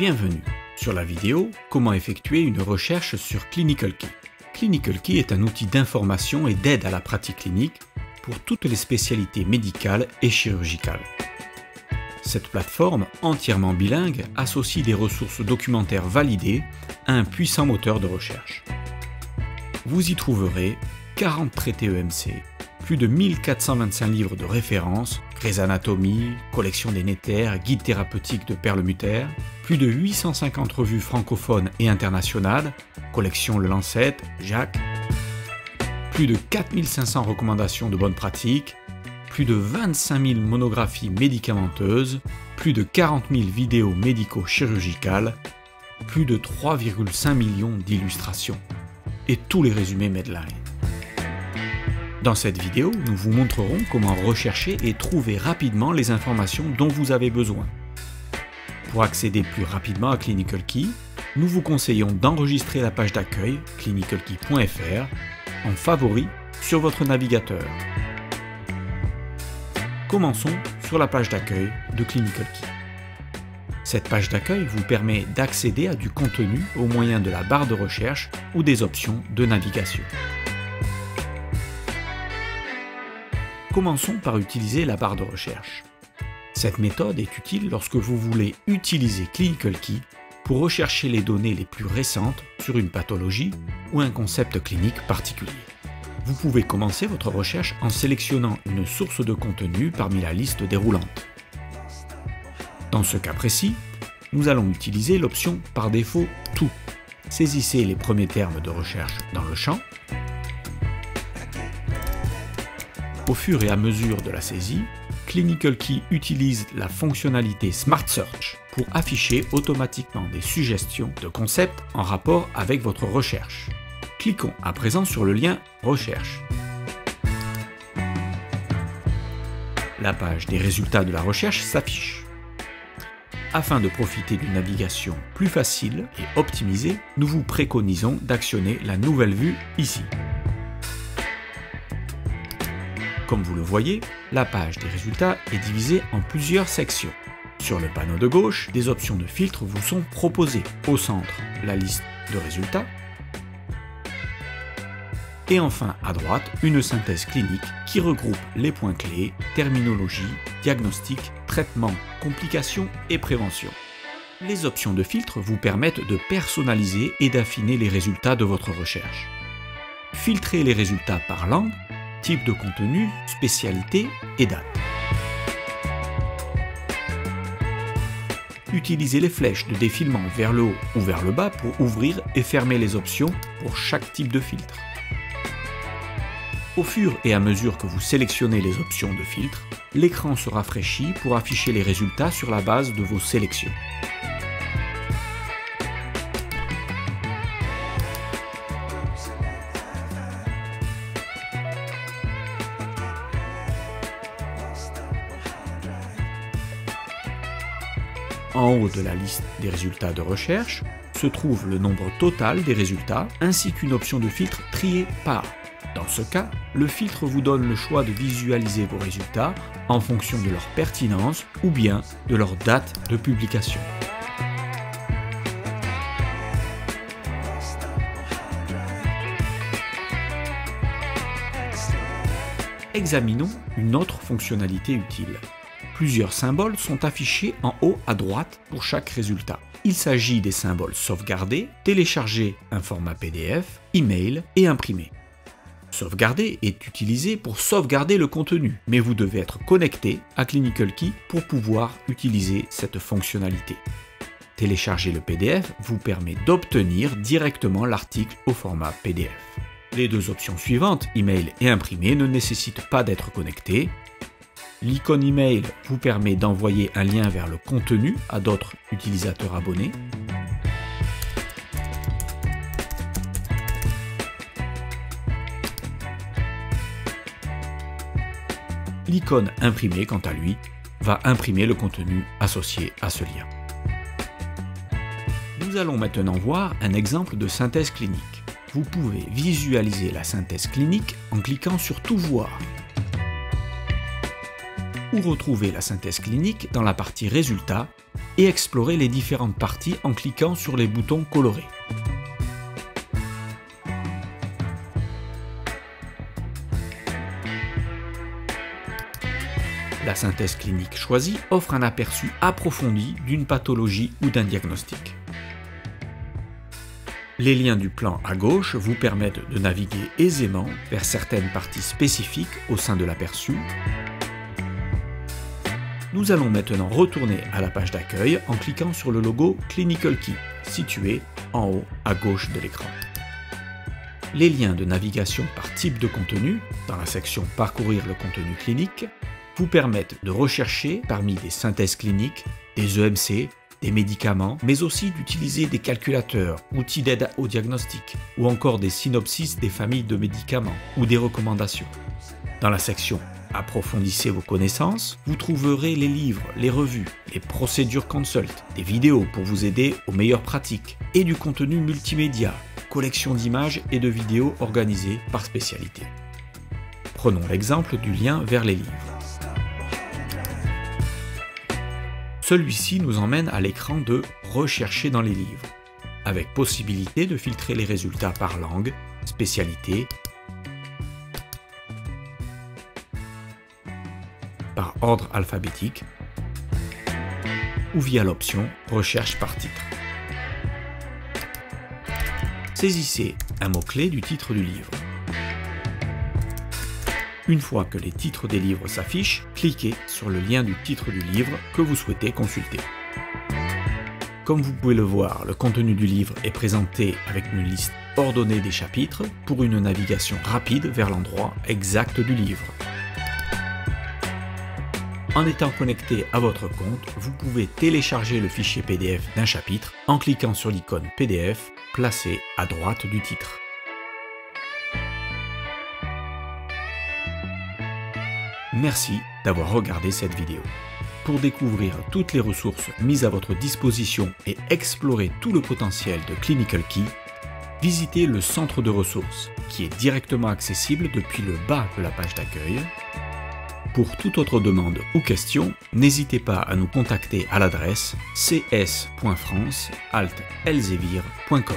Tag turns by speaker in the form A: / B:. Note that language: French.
A: Bienvenue sur la vidéo Comment effectuer une recherche sur Clinical Key. Clinical Key est un outil d'information et d'aide à la pratique clinique pour toutes les spécialités médicales et chirurgicales. Cette plateforme entièrement bilingue associe des ressources documentaires validées à un puissant moteur de recherche. Vous y trouverez 40 traités EMC, plus de 1425 livres de référence, Anatomie, collection des néthaires, guide thérapeutique de perlemutaire, plus de 850 revues francophones et internationales, collection Le Lancet, Jacques, plus de 4500 recommandations de bonnes pratiques, plus de 25 000 monographies médicamenteuses, plus de 40 000 vidéos médico-chirurgicales, plus de 3,5 millions d'illustrations, et tous les résumés Medline. Dans cette vidéo, nous vous montrerons comment rechercher et trouver rapidement les informations dont vous avez besoin. Pour accéder plus rapidement à Clinical Key, nous vous conseillons d'enregistrer la page d'accueil clinicalkey.fr en favori sur votre navigateur. Commençons sur la page d'accueil de Clinical Key. Cette page d'accueil vous permet d'accéder à du contenu au moyen de la barre de recherche ou des options de navigation. Commençons par utiliser la barre de recherche. Cette méthode est utile lorsque vous voulez utiliser Clinical Key pour rechercher les données les plus récentes sur une pathologie ou un concept clinique particulier. Vous pouvez commencer votre recherche en sélectionnant une source de contenu parmi la liste déroulante. Dans ce cas précis, nous allons utiliser l'option par défaut Tout. Saisissez les premiers termes de recherche dans le champ. Au fur et à mesure de la saisie, Clinical Key utilise la fonctionnalité Smart Search pour afficher automatiquement des suggestions de concepts en rapport avec votre recherche. Cliquons à présent sur le lien Recherche. La page des résultats de la recherche s'affiche. Afin de profiter d'une navigation plus facile et optimisée, nous vous préconisons d'actionner la nouvelle vue ici. Comme vous le voyez, la page des résultats est divisée en plusieurs sections. Sur le panneau de gauche, des options de filtre vous sont proposées. Au centre, la liste de résultats. Et enfin, à droite, une synthèse clinique qui regroupe les points clés, terminologie, diagnostic, traitement, complications et prévention. Les options de filtre vous permettent de personnaliser et d'affiner les résultats de votre recherche. Filtrez les résultats par langue, type de contenu, spécialité et date. Utilisez les flèches de défilement vers le haut ou vers le bas pour ouvrir et fermer les options pour chaque type de filtre. Au fur et à mesure que vous sélectionnez les options de filtre, l'écran se rafraîchit pour afficher les résultats sur la base de vos sélections. En haut de la liste des résultats de recherche se trouve le nombre total des résultats ainsi qu'une option de filtre triée par. Dans ce cas, le filtre vous donne le choix de visualiser vos résultats en fonction de leur pertinence ou bien de leur date de publication. Examinons une autre fonctionnalité utile. Plusieurs symboles sont affichés en haut à droite pour chaque résultat. Il s'agit des symboles sauvegarder, télécharger un format PDF, email et imprimer. Sauvegarder est utilisé pour sauvegarder le contenu, mais vous devez être connecté à Clinical Key pour pouvoir utiliser cette fonctionnalité. Télécharger le PDF vous permet d'obtenir directement l'article au format PDF. Les deux options suivantes, email et imprimer, ne nécessitent pas d'être connecté. L'icône email vous permet d'envoyer un lien vers le contenu à d'autres utilisateurs abonnés. L'icône imprimer, quant à lui, va imprimer le contenu associé à ce lien. Nous allons maintenant voir un exemple de synthèse clinique. Vous pouvez visualiser la synthèse clinique en cliquant sur Tout voir. ou retrouver la synthèse clinique dans la partie Résultats et explorer les différentes parties en cliquant sur les boutons colorés. La synthèse clinique choisie offre un aperçu approfondi d'une pathologie ou d'un diagnostic. Les liens du plan à gauche vous permettent de naviguer aisément vers certaines parties spécifiques au sein de l'aperçu. Nous allons maintenant retourner à la page d'accueil en cliquant sur le logo Clinical Key, situé en haut à gauche de l'écran. Les liens de navigation par type de contenu, dans la section Parcourir le contenu clinique, vous permettent de rechercher parmi des synthèses cliniques, des EMC, des médicaments, mais aussi d'utiliser des calculateurs, outils d'aide au diagnostic, ou encore des synopsis des familles de médicaments ou des recommandations. Dans la section Approfondissez vos connaissances, vous trouverez les livres, les revues, les procédures consult, des vidéos pour vous aider aux meilleures pratiques et du contenu multimédia, collection d'images et de vidéos organisées par spécialité. Prenons l'exemple du lien vers les livres. Celui-ci nous emmène à l'écran de « Rechercher dans les livres », avec possibilité de filtrer les résultats par langue, spécialité, par ordre alphabétique ou via l'option « Recherche par titre ». Saisissez un mot-clé du titre du livre. Une fois que les titres des livres s'affichent, cliquez sur le lien du titre du livre que vous souhaitez consulter. Comme vous pouvez le voir, le contenu du livre est présenté avec une liste ordonnée des chapitres pour une navigation rapide vers l'endroit exact du livre. En étant connecté à votre compte, vous pouvez télécharger le fichier PDF d'un chapitre en cliquant sur l'icône PDF placée à droite du titre. Merci d'avoir regardé cette vidéo. Pour découvrir toutes les ressources mises à votre disposition et explorer tout le potentiel de Clinical Key, visitez le centre de ressources qui est directement accessible depuis le bas de la page d'accueil. Pour toute autre demande ou question, n'hésitez pas à nous contacter à l'adresse cs.france@elsevier.com.